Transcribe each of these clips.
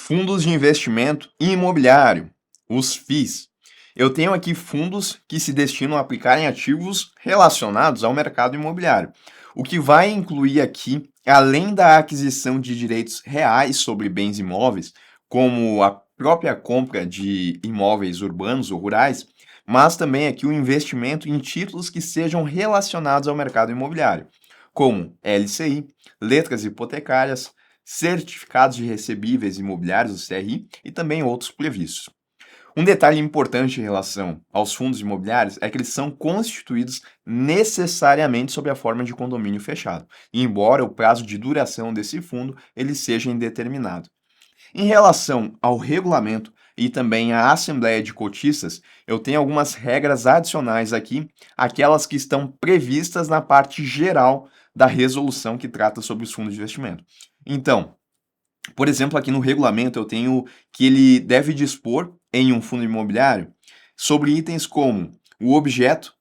Fundos de investimento imobiliário, os FIIs. Eu tenho aqui fundos que se destinam a aplicar em ativos relacionados ao mercado imobiliário, o que vai incluir aqui, além da aquisição de direitos reais sobre bens imóveis, como a própria compra de imóveis urbanos ou rurais, mas também aqui o investimento em títulos que sejam relacionados ao mercado imobiliário, como LCI, letras hipotecárias, certificados de recebíveis imobiliários, o CRI, e também outros previstos. Um detalhe importante em relação aos fundos imobiliários é que eles são constituídos necessariamente sob a forma de condomínio fechado, embora o prazo de duração desse fundo ele seja indeterminado. Em relação ao regulamento e também à assembleia de cotistas, eu tenho algumas regras adicionais aqui, aquelas que estão previstas na parte geral da resolução que trata sobre os fundos de investimento. Então, por exemplo, aqui no regulamento eu tenho que ele deve dispor em um fundo imobiliário sobre itens como o objeto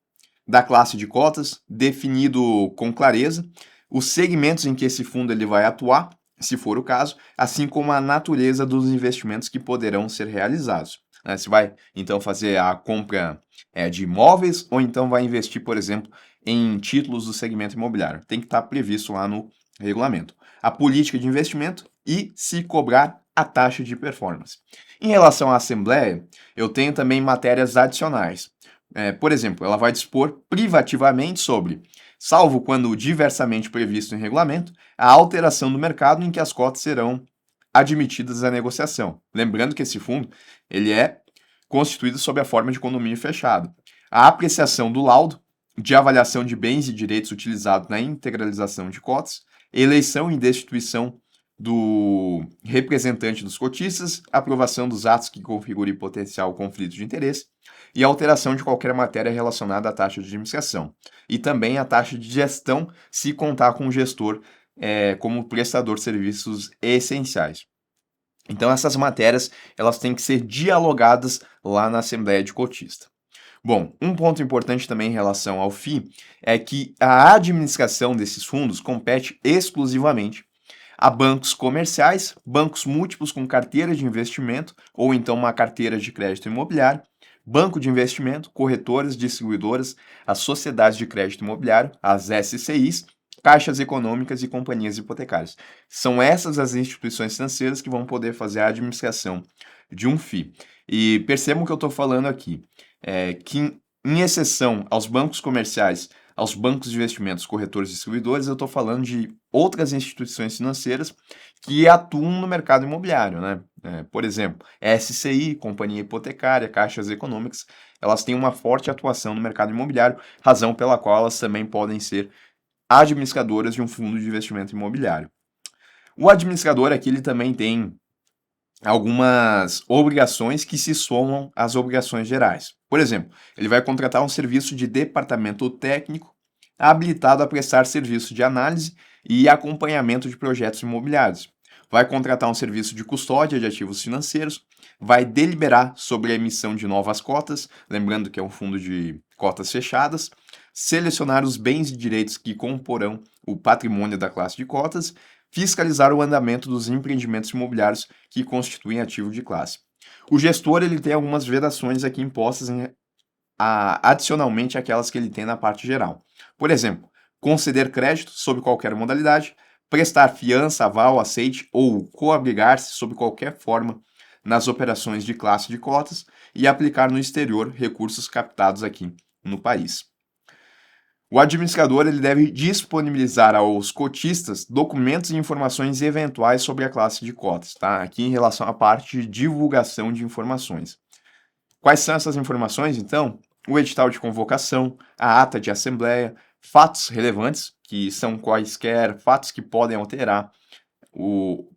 da classe de cotas, definido com clareza, os segmentos em que esse fundo ele vai atuar, se for o caso, assim como a natureza dos investimentos que poderão ser realizados. Se vai, então, fazer a compra de imóveis ou então vai investir, por exemplo, em títulos do segmento imobiliário. Tem que estar previsto lá no regulamento. A política de investimento e se cobrar a taxa de performance. Em relação à Assembleia, eu tenho também matérias adicionais. Por exemplo, ela vai dispor privativamente sobre, salvo quando diversamente previsto em regulamento, a alteração do mercado em que as cotas serão admitidas à negociação. Lembrando que esse fundo ele é constituído sob a forma de condomínio fechado. A apreciação do laudo de avaliação de bens e direitos utilizados na integralização de cotas, eleição e destituição do representante dos cotistas, aprovação dos atos que configurem potencial conflito de interesse e alteração de qualquer matéria relacionada à taxa de administração. E também a taxa de gestão, se contar com o gestor como prestador de serviços essenciais. Então essas matérias elas têm que ser dialogadas lá na Assembleia de Cotista. Bom, um ponto importante também em relação ao FII é que a administração desses fundos compete exclusivamente a bancos comerciais, bancos múltiplos com carteira de investimento ou então uma carteira de crédito imobiliário, banco de investimento, corretoras, distribuidoras, as sociedades de crédito imobiliário, as SCIs, caixas econômicas e companhias hipotecárias. São essas as instituições financeiras que vão poder fazer a administração de um FII. E percebam que eu estou falando aqui que, em exceção aos bancos comerciais, aos bancos de investimentos, corretores e distribuidores, eu estou falando de outras instituições financeiras que atuam no mercado imobiliário, né? Por exemplo, SCI, Companhia Hipotecária, Caixas Econômicas, elas têm uma forte atuação no mercado imobiliário, razão pela qual elas também podem ser administradoras de um fundo de investimento imobiliário. O administrador aqui ele também tem algumas obrigações que se somam às obrigações gerais. Por exemplo, ele vai contratar um serviço de departamento técnico habilitado a prestar serviço de análise e acompanhamento de projetos imobiliários. Vai contratar um serviço de custódia de ativos financeiros, vai deliberar sobre a emissão de novas cotas, lembrando que é um fundo de cotas fechadas, selecionar os bens e direitos que comporão o patrimônio da classe de cotas, fiscalizar o andamento dos empreendimentos imobiliários que constituem ativo de classe. O gestor ele tem algumas vedações aqui impostas adicionalmente àquelas que ele tem na parte geral. Por exemplo, conceder crédito sob qualquer modalidade, prestar fiança, aval, aceite ou coabrigar-se sob qualquer forma nas operações de classe de cotas e aplicar no exterior recursos captados aqui no país. O administrador ele deve disponibilizar aos cotistas documentos e informações eventuais sobre a classe de cotas, tá? Aqui em relação à parte de divulgação de informações. Quais são essas informações, então? O edital de convocação, a ata de assembleia, fatos relevantes, que são quaisquer fatos que podem alterar,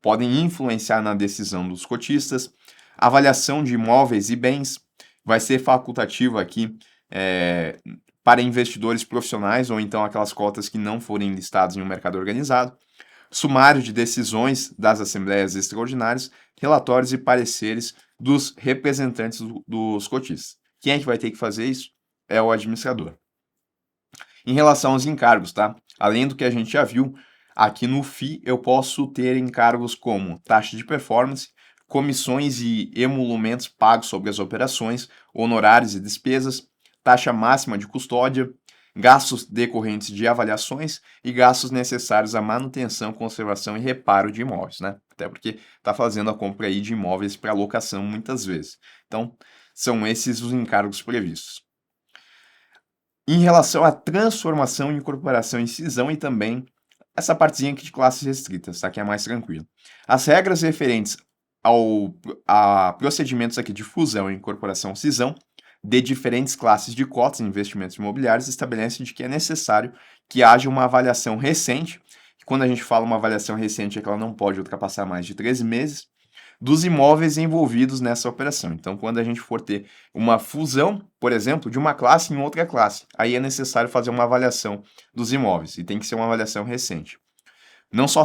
podem influenciar na decisão dos cotistas, avaliação de imóveis e bens, vai ser facultativo aqui para investidores profissionais ou então aquelas cotas que não forem listadas em um mercado organizado, sumário de decisões das assembleias extraordinárias, relatórios e pareceres dos representantes dos cotistas. Quem é que vai ter que fazer isso? É o administrador. Em relação aos encargos, tá? Além do que a gente já viu, aqui no FII eu posso ter encargos como taxa de performance, comissões e emolumentos pagos sobre as operações, honorários e despesas, taxa máxima de custódia, gastos decorrentes de avaliações e gastos necessários à manutenção, conservação e reparo de imóveis, né? Até porque está fazendo a compra aí de imóveis para locação muitas vezes. Então, são esses os encargos previstos. Em relação à transformação, incorporação e cisão e também essa partezinha aqui de classes restritas, tá? Que é mais tranquilo. As regras referentes a procedimentos aqui de fusão, incorporação, cisão de diferentes classes de cotas em investimentos imobiliários estabelecem de que é necessário que haja uma avaliação recente. Quando a gente fala uma avaliação recente, é que ela não pode ultrapassar mais de 13 meses dos imóveis envolvidos nessa operação. Então, quando a gente for ter uma fusão, por exemplo, de uma classe em outra classe, aí é necessário fazer uma avaliação dos imóveis e tem que ser uma avaliação recente. Não só,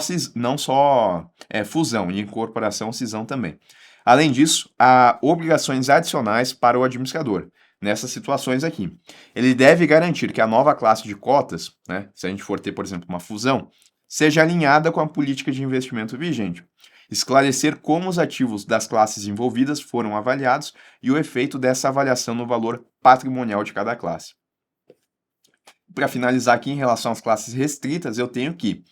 fusão e incorporação, cisão também. Além disso, há obrigações adicionais para o administrador. Nessas situações aqui, ele deve garantir que a nova classe de cotas, né, se a gente for ter, por exemplo, uma fusão, seja alinhada com a política de investimento vigente. Esclarecer como os ativos das classes envolvidas foram avaliados e o efeito dessa avaliação no valor patrimonial de cada classe. Para finalizar aqui, em relação às classes restritas, eu tenho que,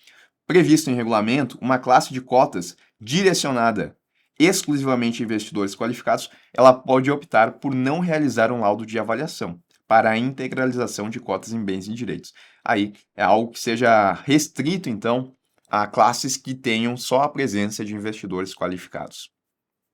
previsto em regulamento, uma classe de cotas direcionada exclusivamente a investidores qualificados, ela pode optar por não realizar um laudo de avaliação para a integralização de cotas em bens e direitos. Aí é algo que seja restrito, então, a classes que tenham só a presença de investidores qualificados.